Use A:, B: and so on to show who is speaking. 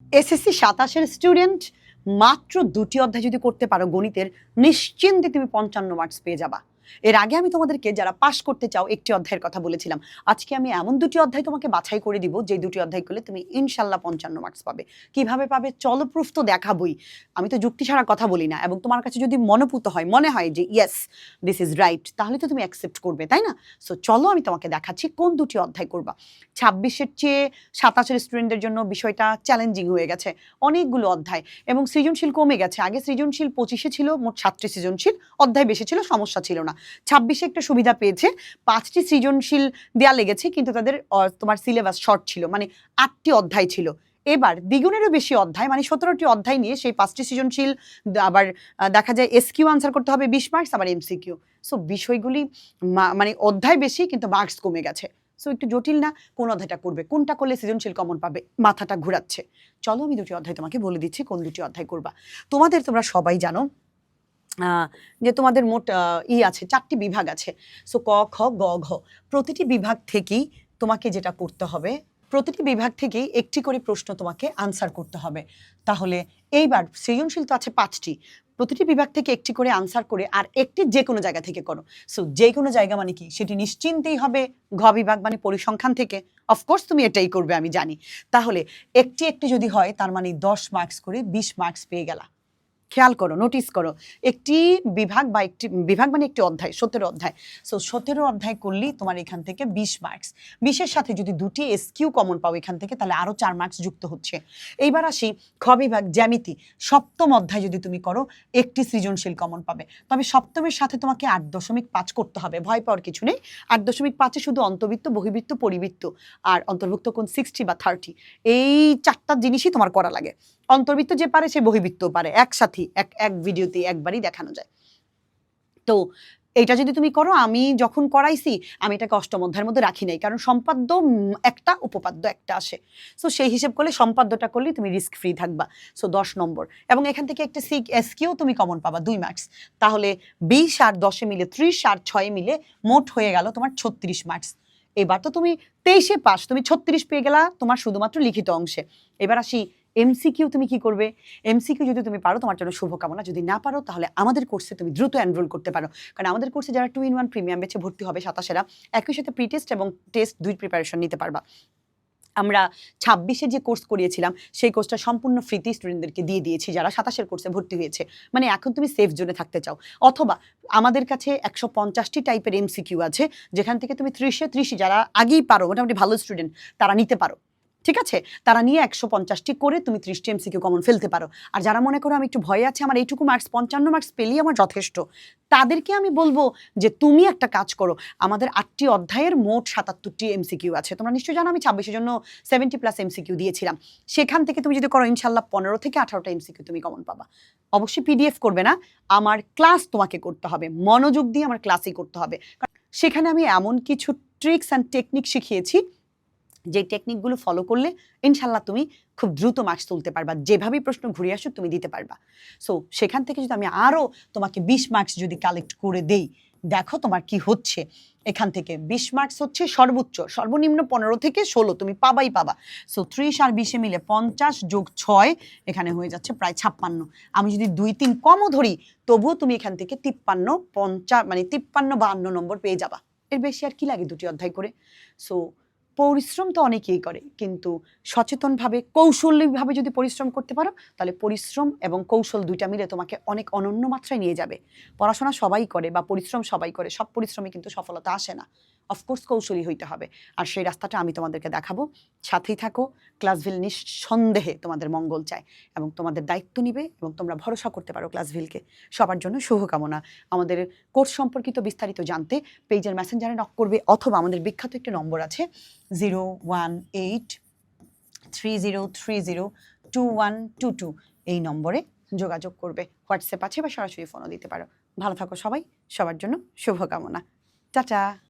A: SSC ২৭-এর student মাত্র ২টি অধ্যায় যদি করতে পারো গণিতের, নিশ্চিন্তে তুমি ৫৫ মার্কস পেয়ে যাবা। এর আগে আমি তোমাদেরকে যারা পাস করতে চাও একটি অধ্যায়ের কথা বলেছিলাম। আজকে আমি এমন ২টি অধ্যায় তোমাকে বাছাই করে দিব যে ২টি অধ্যায় করলে তুমি ইনশাল্লাহ ৫৫ মার্কস পাবে। কিভাবে পাবে? চলো প্রুফ তো দেখাবই। আমি তো যুক্তি ছাড়া কথা বলি না, এবং তোমার কাছে যদি মনোপুত হয়, মনে হয় যে ইয়েস দিস ইজ রাইট, তাহলে তো তুমি অ্যাকসেপ্ট করবে, তাই না? সো চলো আমি তোমাকে দেখাচ্ছি কোন ২টি অধ্যায় করবা। ২৬-এর চেয়ে ২৭-এর স্টুডেন্টদের জন্য বিষয়টা চ্যালেঞ্জিং হয়ে গেছে। অনেকগুলো অধ্যায় এবং সৃজনশীল কমে গেছে। আগে সৃজনশীল ২৫-এ ছিল মোট ৭টি সৃজনশীল, অধ্যায় বেশি ছিল, সমস্যা ছিল না। ২৬-এ একটা সুবিধা পেয়েছে, ৫টি সৃজনশীল দেয়া লেগেছে, কিন্তু তাদের তোমার সিলেবাস শর্ট ছিল, মানে ৮টি অধ্যায় ছিল। এবার দ্বিগুণেরও বেশি অধ্যায়, মানে ১৭টি অধ্যায় নিয়ে সেই ৫টি সৃজনশীল, আবার দেখা যায় এসকিউ আনসার করতে হবে ২০ মার্কস, আবার এমসিকিউ। সো বিষয়গুলি মানে অধ্যায় বেশি কিন্তু মার্কস কমে গেছে। সো একটু জটিল না? কোন অধ্যায়টা করবে, কোনটা করলে সৃজনশীল কমন পাবে, মাথাটা ঘুরাচ্ছে। চলো আমি ২টি অধ্যায় তোমাকে বলে দিচ্ছি কোন ২টি অধ্যায় করবা। তোমরা সবাই জানো যে তোমাদের মোট আছে ৪টি বিভাগ আছে। সো ক, খ, গ, ঘ। প্রতিটি বিভাগ থেকেই তোমাকে যেটা করতে হবে, প্রতিটি বিভাগ থেকেই একটি করে প্রশ্ন তোমাকে আনসার করতে হবে। তাহলে এইবার সৃজনশীল তো আছে ৫টি, প্রতিটি বিভাগ থেকে একটি করে আনসার করে আর একটি যে কোনো জায়গা থেকে করো। সো যে কোনো জায়গা মানে কি? সেটি নিশ্চিন্তেই হবে ঘ বিভাগ, মানে পরিসংখ্যান থেকে। অফকোর্স তুমি এটাই করবে, আমি জানি। তাহলে একটি যদি হয়, তার মানে ১০ মার্কস করে ২০ মার্কস পেয়ে গেলা। খেয়াল করো, নোটিস করো, একটি বিভাগ বা একটি বিভাগ মানে একটি অধ্যায়, ১৭ অধ্যায়। সো ১৭ অধ্যায় করলেই তোমার এখান থেকে ২০ মার্কস। ২০-এর সাথে যদি ২টি এসকিউ কমন পাও এখান থেকে, তাহলে আরও ৪ মার্কস যুক্ত হচ্ছে। এইবার আসি খ বিভাগ, জ্যামিতি। ৭ম অধ্যায় যদি তুমি করো, একটি সৃজনশীল কমন পাবে। তবে ৭ম-এর সাথে তোমাকে ৮.৫ করতে হবে, ভয় পাওয়ার কিছু নেই। ৮.৫-এ শুধু অন্তর্বৃত্ত, বহির্বৃত্ত, পরিবৃত্ত আর অন্তর্ভুক্ত কোণ 60 বা 30, এই ৪টা জিনিসই তোমার করা লাগে। অন্তর্বৃত্ত যে পারে সে বহির্বৃত্ত পারে, একসাথে এক ভিডিওতে একবারই দেখানো যায়। তো এটা যদি তুমি করো, আমি যখন করাইছি আমি এটাকে অষ্টম অধ্যায়ের মধ্যে রাখি নাই, কারণ সম্পাদ্য একটা, উপপাদ্য একটা আসে। সো সেই হিসেব করলে সম্পাদ্যটা করলে তুমি রিস্ক ফ্রি থাকবা। সো ১০ নম্বর, এবং এখান থেকে একটা এসকিউ তুমি কমন পাবা ২ মার্কস। তাহলে ২০ আর ১০-এ মিলে ৩০ আর ৬-এ মিলে মোট হয়ে গেল তোমার ৩৬ মার্কস। এবার তো তুমি ২৩-এ পাস, তুমি ৩৬ পেয়ে গেলা তোমার শুধুমাত্র লিখিত অংশে। এবার আসি এমসিকিউ, তুমি কি করবে? এমসিকিউ যদি তুমি পারো তোমার জন্য শুভকামনা, যদি না পারো তাহলে আমাদের কোর্সে তুমি দ্রুত এনরোল করতে পারো। কারণ আমাদের কোর্সে যারা 2-in-1 প্রিমিয়াম ব্যাচে ভর্তি হবে ২৭-এরা, একই সাথে প্রি টেস্ট এবং টেস্ট ২ প্রিপারেশন নিতে পারবা। আমরা ২৬-এ যে কোর্স করিয়েছিলাম সেই কোর্সটা সম্পূর্ণ ফ্রিতে স্টুডেন্টদেরকে দিয়ে দিয়েছি যারা ২৭-এর কোর্সে ভর্তি হয়েছে। মানে এখন তুমি সেফ জোনে থাকতে চাও, অথবা আমাদের কাছে ১৫০টি টাইপের এমসিকিউ আছে, যেখান থেকে তুমি ৩০-এ ৩০ যারা আগেই পারো, মোটামুটি ভালো স্টুডেন্ট, তারা নিতে পারো। ঠিক আছে? তারা নিয়ে ১৫০টি করে তুমি ৩০টি এমসিকিউ কমন ফেলতে পারো। আর যারা মনে করো আমি একটু ভয়ে আছি, আমার এইটুকু মার্কস ৫৫ মার্কস পেলেই আমার যথেষ্ট, তাদেরকে আমি বলবো যে তুমি একটা কাজ করো, আমাদের ৮টি অধ্যায়ের মোট ৭৭টি এমসিকিউ আছে। তোমরা নিশ্চয়ই জানো আমি ২৬-এর জন্য 70+ এমসিকিউ দিয়েছিলাম। সেখান থেকে তুমি যদি করো, ইনশাল্লাহ ১৫ থেকে ১৮টা এমসিকিউ তুমি কমন পাবা। অবশ্যই পিডিএফ করবে না, আমার ক্লাস তোমাকে করতে হবে, মনোযোগ দিয়ে আমার ক্লাসই করতে হবে। সেখানে আমি এমন কিছু ট্রিক্স অ্যান্ড টেকনিক শিখিয়েছি, যে টেকনিকগুলো ফলো করলে ইনশাল্লাহ তুমি খুব দ্রুত মার্কস তুলতে পারবা, যেভাবেই প্রশ্ন ঘুরে আসুক তুমি দিতে পারবা। সো সেখান থেকে যদি আমি আরও তোমাকে 20 মার্কস যদি কালেক্ট করে দেই, দেখো তোমার কি হচ্ছে। এখান থেকে 20 মার্কস হচ্ছে সর্বোচ্চ, সর্বনিম্ন ১৫ থেকে ১৬ তুমি পাবাই পাবা। সো ৩০ আর ২০-এ মিলে ৫০ যোগ ৬ এখানে হয়ে যাচ্ছে প্রায় ৫৬। আমি যদি ২-৩ কমও ধরি, তবুও তুমি এখান থেকে ৫৩ মানে ৫৩-৫২ নম্বর পেয়ে যাবা। এর বেশি আর কি লাগে ২টি অধ্যায় করে? সো পরিশ্রম তো অনেকেই করে, কিন্তু সচেতনভাবে, কৌশলীভাবে যদি পরিশ্রম করতে পারো, তাহলে পরিশ্রম এবং কৌশল ২টা মিলে তোমাকে অনেক অনন্য মাত্রায় নিয়ে যাবে। পড়াশোনা সবাই করে বা পরিশ্রম সবাই করে, সব পরিশ্রমে কিন্তু সফলতা আসে না। অফকোর্স কৌশলী হইতে হবে, আর সেই রাস্তাটা আমি তোমাদেরকে দেখাবো। সাথেই থাকো। ক্লাসভিল নিঃসন্দেহে তোমাদের মঙ্গল চায় এবং তোমাদের দায়িত্ব নিবে, এবং তোমরা ভরসা করতে পারো ক্লাসভিলকে। সবার জন্য শুভকামনা। আমাদের কোর্স সম্পর্কিত বিস্তারিত জানতে পেজের মেসেঞ্জারে নক করবে, অথবা আমাদের বিখ্যাত একটি নম্বর আছে 01830302122, এই নম্বরে যোগাযোগ করবে। হোয়াটসঅ্যাপ আছে বা সরাসরি ফোনও দিতে পারো। ভালো থাকো সবাই, সবার জন্য শুভকামনা। টাটা।